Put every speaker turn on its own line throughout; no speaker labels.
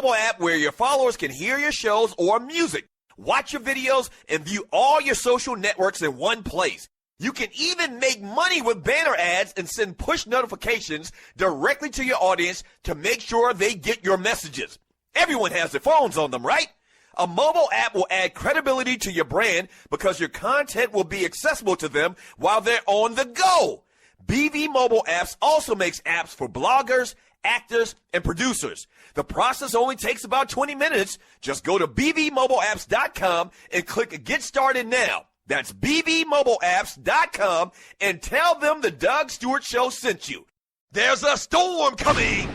mobile app where your followers can hear your shows or music, watch your videos, and view all your social networks in one place. You can even make money with banner ads and send push notifications directly to your audience to make sure they get your messages. Everyone has their phones on them, right? A mobile app will add credibility to your brand because your content will be accessible to them while they're on the go. BV Mobile Apps also makes apps for bloggers, actors, and producers. The process only takes about 20 minutes. Just go to bvmobileapps.com and click Get Started Now. That's bvmobileapps.com and tell them the Doug Stewart Show sent you. There's a storm coming!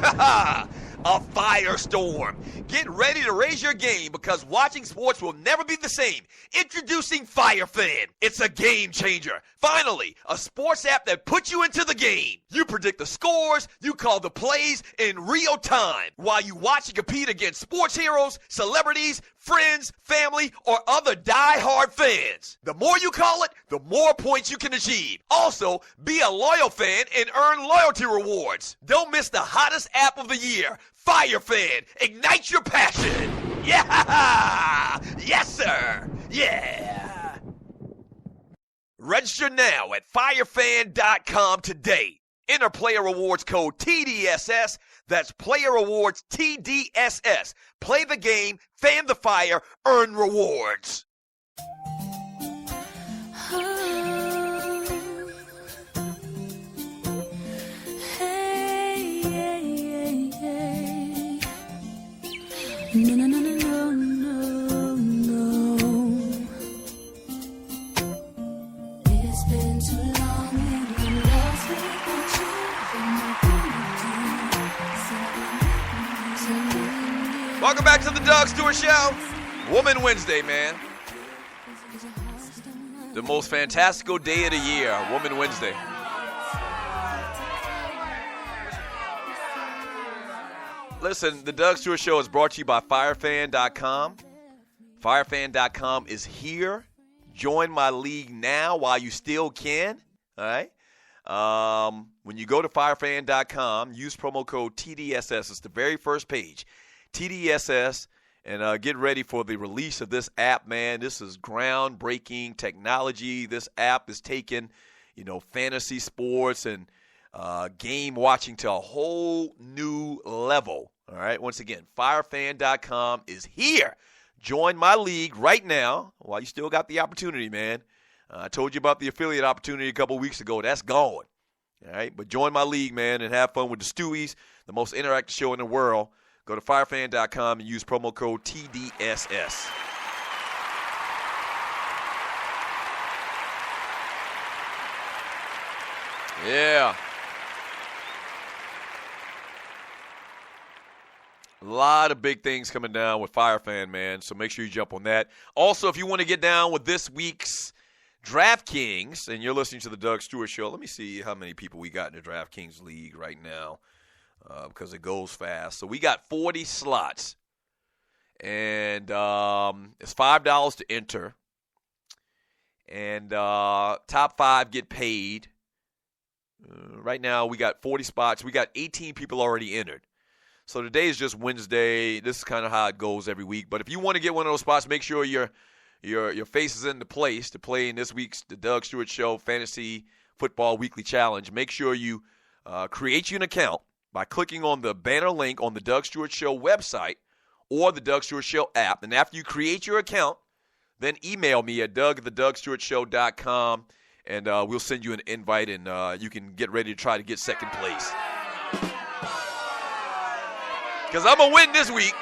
Ha ha! A firestorm. Get ready to raise your game because watching sports will never be the same. Introducing FireFan. It's a game changer. Finally, a sports app that puts you into the game. You predict the scores, you call the plays in real time while you watch and compete against sports heroes, celebrities, friends, family, or other die-hard fans. The more you call it, the more points you can achieve. Also, be a loyal fan and earn loyalty rewards. Don't miss the hottest app of the year, FireFan. Ignite your passion. Yeah! Yes, sir. Yeah. Register now at firefan.com today. Enter player rewards code TDSS. That's player rewards TDSS. Play the game, fan the fire, earn rewards.
No, no, no, no, no, no. It's been too long and I'm lost without you.
Welcome back to the Doug Stewart Show. Woman Wednesday, man. The most fantastical day of the year, Woman Wednesday. Listen, the Doug Stewart Show is brought to you by firefan.com. Firefan.com is here. Join my league now while you still can. All right. When you go to firefan.com, use promo code TDSS. It's the very first page. TDSS. And get ready for the release of this app, man. This is groundbreaking technology. This app is taking, fantasy sports and game watching to a whole new level. All right. Once again, firefan.com is here. Join my league right now while you still got the opportunity, man. I told you about the affiliate opportunity a couple weeks ago. That's gone. All right. But join my league, man, and have fun with the Stewies, the most interactive show in the world. Go to firefan.com and use promo code TDSS. Yeah. A lot of big things coming down with FireFan, man, so make sure you jump on that. Also, if you want to get down with this week's DraftKings, and you're listening to the Doug Stewart Show, let me see how many people we got in the DraftKings League right now because it goes fast. So we got 40 slots, and it's $5 to enter, and top 5 get paid. Right now we got 40 spots. We got 18 people already entered. So today is just Wednesday. This is kind of how it goes every week. But if you want to get one of those spots, make sure your face is in the place to play in this week's The Doug Stewart Show Fantasy Football Weekly Challenge. Make sure you create you an account by clicking on the banner link on the Doug Stewart Show website or the Doug Stewart Show app. And after you create your account, then email me at doug@thedugstewartshow.com, and we'll send you an invite, and you can get ready to try to get second place. Because I'm going to win this week.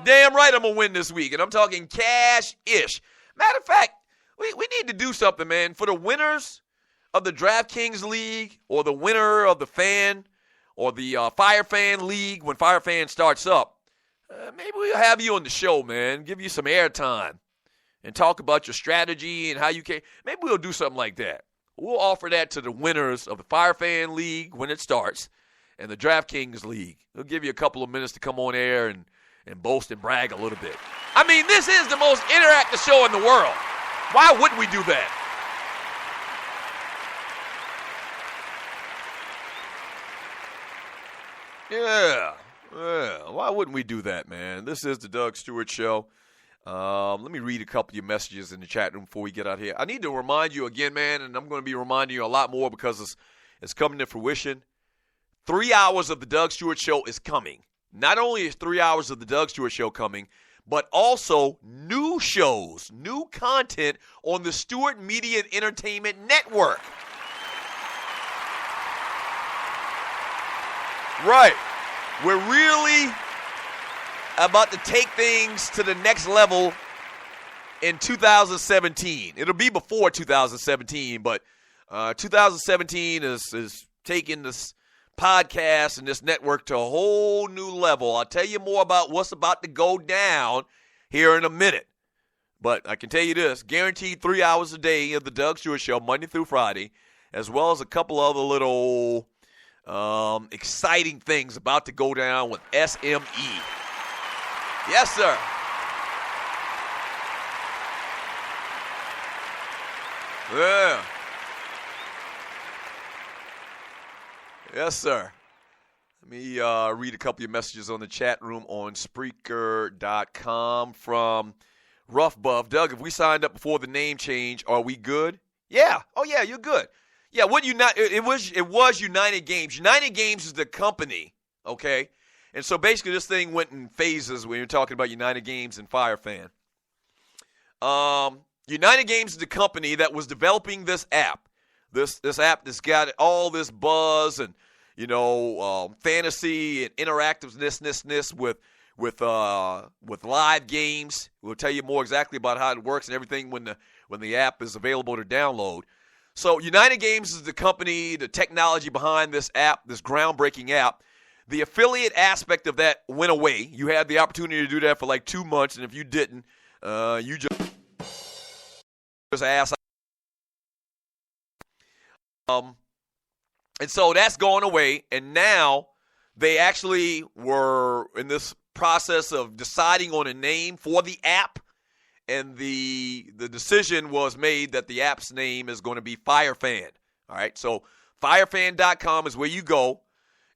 Damn right I'm going to win this week. And I'm talking cash-ish. Matter of fact, we need to do something, man. For the winners of the DraftKings League or the winner of the Fan or the FireFan League when FireFan starts up, maybe we'll have you on the show, man. Give you some airtime and talk about your strategy and how you can. Maybe we'll do something like that. We'll offer that to the winners of the FireFan League when it starts. And the DraftKings League. They'll give you a couple of minutes to come on air and boast and brag a little bit. I mean, this is the most interactive show in the world. Why wouldn't we do that? Yeah. Yeah, why wouldn't we do that, man? This is the Doug Stewart Show. Let me read a couple of your messages in the chat room before we get out here. I need to remind you again, man, and I'm going to be reminding you a lot more because it's coming to fruition. 3 hours of the Doug Stewart Show is coming. Not only is 3 hours of the Doug Stewart Show coming, but also new shows, new content on the Stewart Media and Entertainment Network. Right. We're really about to take things to the next level in 2017. It'll be before 2017, but 2017 is taking this podcast and this network to a whole new level. I'll tell you more about what's about to go down here in a minute. But I can tell you this, guaranteed 3 hours a day of the Doug Stewart Show, Monday through Friday, as well as a couple other little exciting things about to go down with SME. Yes, sir. Yeah. Yes, sir. Let me read a couple of your messages on the chat room on Spreaker.com from Rough Buff. Doug, if we signed up before the name change, are we good? Yeah. Oh, yeah, you're good. Yeah, it was United Games. United Games is the company, okay? And so basically this thing went in phases when you're talking about United Games and FireFan. United Games is the company that was developing this app. This app that's got all this buzz and, fantasy and interactiveness with live games. We'll tell you more exactly about how it works and everything when the app is available to download. So United Games is the company, the technology behind this app, this groundbreaking app. The affiliate aspect of that went away. You had the opportunity to do that for like 2 months, and if you didn't, you just ass. And so that's going away, and now they actually were in this process of deciding on a name for the app. And the decision was made that the app's name is going to be FireFan. All right, so firefan.com is where you go.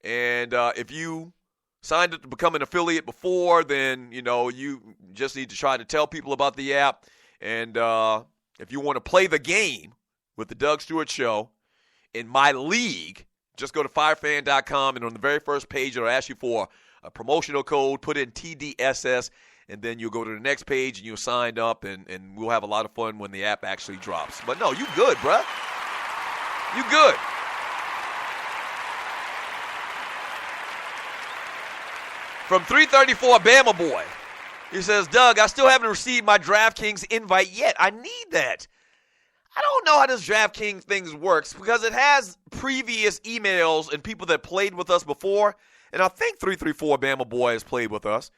And if you signed up to become an affiliate before, then, you just need to try to tell people about the app. And if you want to play the game with the Doug Stewart Show in my league, just go to firefan.com. And on the very first page, it'll ask you for a promotional code. Put in TDSS. And then you'll go to the next page and you'll sign up, and we'll have a lot of fun when the app actually drops. But no, you good, bruh. You good. From 334 Bama Boy, he says, Doug, I still haven't received my DraftKings invite yet. I need that. I don't know how this DraftKings thing works because it has previous emails and people that played with us before, and I think 334 Bama Boy has played with us.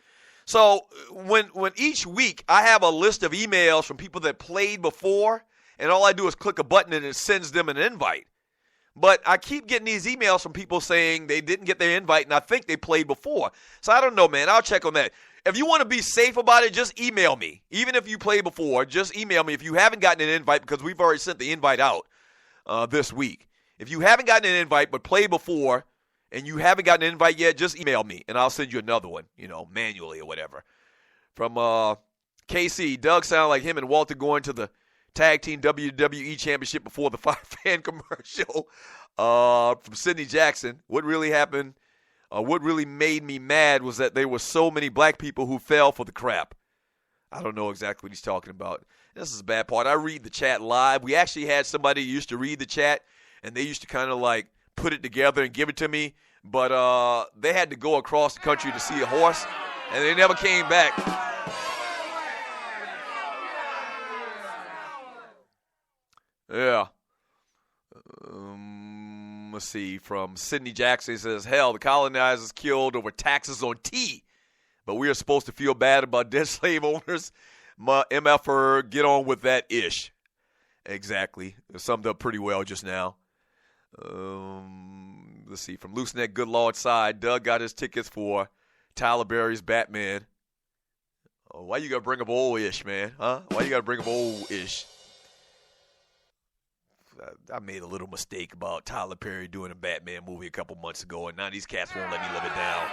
So when each week I have a list of emails from people that played before, and all I do is click a button and it sends them an invite. But I keep getting these emails from people saying they didn't get their invite, and I think they played before. So I don't know, man. I'll check on that. If you want to be safe about it, just email me. Even if you played before, just email me if you haven't gotten an invite, because we've already sent the invite out this week. If you haven't gotten an invite but played before, and you haven't gotten an invite yet, just email me, and I'll send you another one, manually or whatever. From KC, Doug sounded like him and Walter going to the Tag Team WWE Championship before the FireFan commercial. From Sidney Jackson, what really happened, what really made me mad was that there were so many black people who fell for the crap. I don't know exactly what he's talking about. This is the bad part. I read the chat live. We actually had somebody who used to read the chat, and they used to kind of like put it together and give it to me, but they had to go across the country to see a horse, and they never came back. Yeah. Let's see. From Sidney Jackson, he says, hell, the colonizers killed over taxes on tea, but we are supposed to feel bad about dead slave owners. MFR, get on with that ish. Exactly. It summed up pretty well just now. Let's see. From Loose Neck, Good Lord side, Doug got his tickets for Tyler Berry's Batman. Oh, why you got to bring up old-ish, man? Huh? Why you got to bring up old-ish? I made a little mistake about Tyler Perry doing a Batman movie a couple months ago, and now these cats won't let me live it down.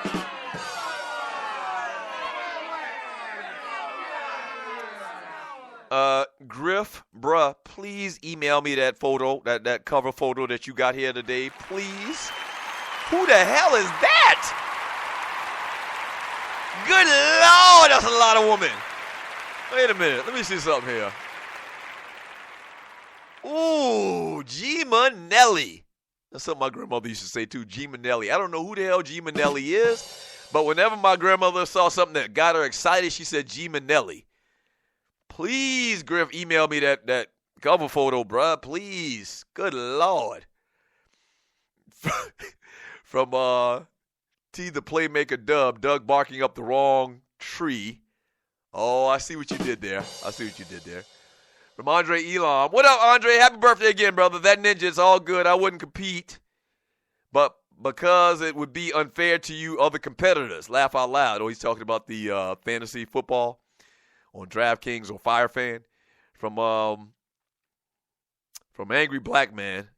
Griff, bruh, please email me that photo, that cover photo that you got here today, please. Who the hell is that? Good Lord, that's a lot of women. Wait a minute, let me see something here. Ooh, G. Manelli. That's something my grandmother used to say too, G. Manelli. I don't know who the hell G. Manelli is, but whenever my grandmother saw something that got her excited, she said G. Manelli. Please, Griff, email me that cover photo, bruh. Please. Good Lord. From T the Playmaker Dub, Doug barking up the wrong tree. Oh, I see what you did there. From Andre Elam. What up, Andre? Happy birthday again, brother. That ninja is all good. I wouldn't compete. But because it would be unfair to you other competitors. Laugh out loud. Oh, he's talking about the fantasy football on DraftKings or Fire Fan. From Angry Black Man.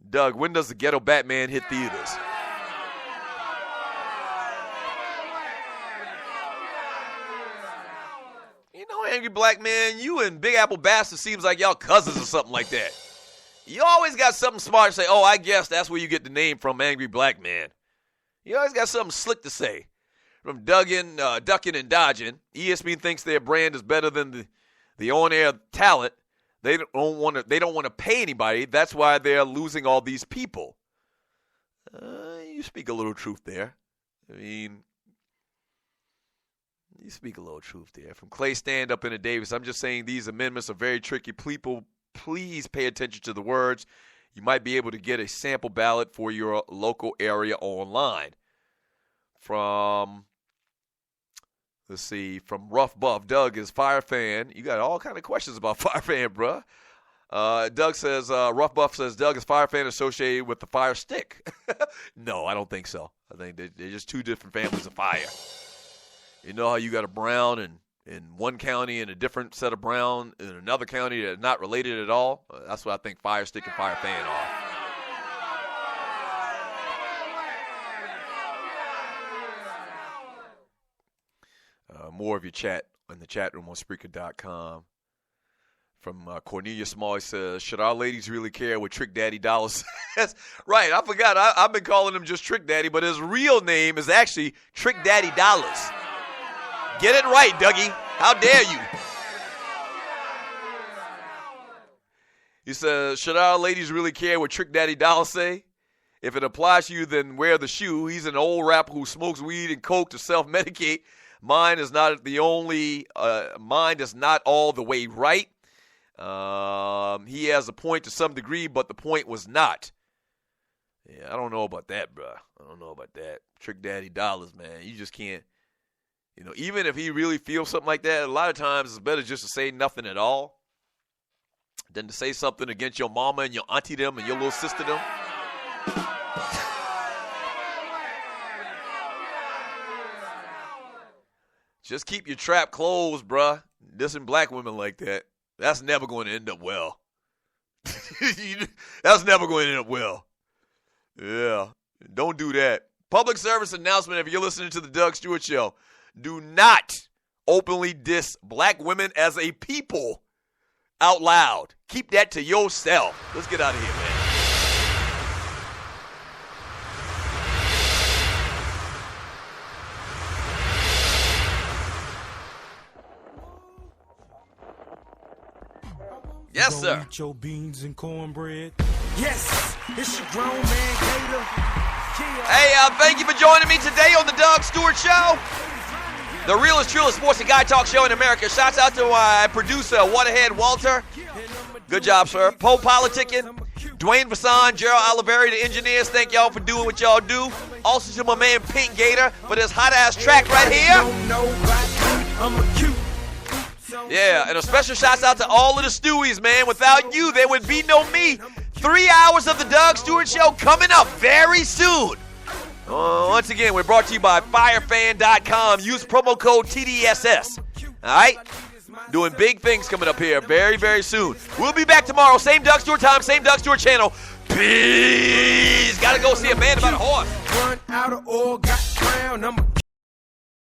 Doug, when does the Ghetto Batman hit theaters? You know, Angry Black Man, you and Big Apple Bastard seems like y'all cousins or something like that. You always got something smart to say, oh, I guess that's where you get the name from, Angry Black Man. You always got something slick to say. From Ducking and Dodging, ESPN thinks their brand is better than the on-air talent. They don't want to pay anybody. That's why they're losing all these people. You speak a little truth there. I mean, you speak a little truth there. From Clay Stand Up into Davis, I'm just saying these amendments are very tricky. People, please pay attention to the words. You might be able to get a sample ballot for your local area online. From Rough Buff, Doug is Fire Fan. You got all kind of questions about Fire Fan, bruh. Doug says, Rough Buff says, Doug is Fire Fan associated with the Fire Stick. No, I don't think so. I think they're just two different families of fire. You know how you got a brown in one county and a different set of brown in another county that are not related at all? That's what I think Fire Stick and Fire Fan are. More of your chat in the chat room on Spreaker.com. From Cornelia Smalley says, should our ladies really care what Trick Daddy Dollar says? Right, I forgot. I've been calling him just Trick Daddy, but his real name is actually Trick Daddy Dollars. Get it right, Dougie. How dare you? He says, should our ladies really care what Trick Daddy Dollar say? If it applies to you, then wear the shoe. He's an old rapper who smokes weed and coke to self-medicate. Mine is not all the way right. He has a point to some degree, but the point was not. Yeah, I don't know about that, bro. I don't know about that. Trick Daddy Dollars, man. You just can't, even if he really feels something like that, a lot of times it's better just to say nothing at all than to say something against your mama and your auntie them and your little sister them. Just keep your trap closed, bruh. Dissing black women like that, that's never going to end up well. That's never going to end up well. Yeah, don't do that. Public service announcement, if you're listening to the Doug Stewart Show, do not openly diss black women as a people out loud. Keep that to yourself. Let's get out of here, man. Yes, sir.
Eat your beans and cornbread. Yes, it's your grown man, Gator.
Hey, thank you for joining me today on the Doug Stewart Show. The realest, truest sports and guy talk show in America. Shouts out to my producer, Waterhead Walter. Good job, sir. Poe Politicking, Dwayne Vasson, Gerald Oliveri, the engineers. Thank y'all for doing what y'all do. Also to my man Pink Gator for this hot-ass track right here. Yeah, and a special shouts out to all of the Stewies, man. Without you, there would be no me. 3 hours of the Doug Stewart Show coming up very soon. Once again, we're brought to you by firefan.com. Use promo code TDSS. All right? Doing big things coming up here very, very soon. We'll be back tomorrow. Same Doug Stewart time, same Doug Stewart channel. Peace. Gotta go see a man about a horse.
Run out of oil, got crown. I'm a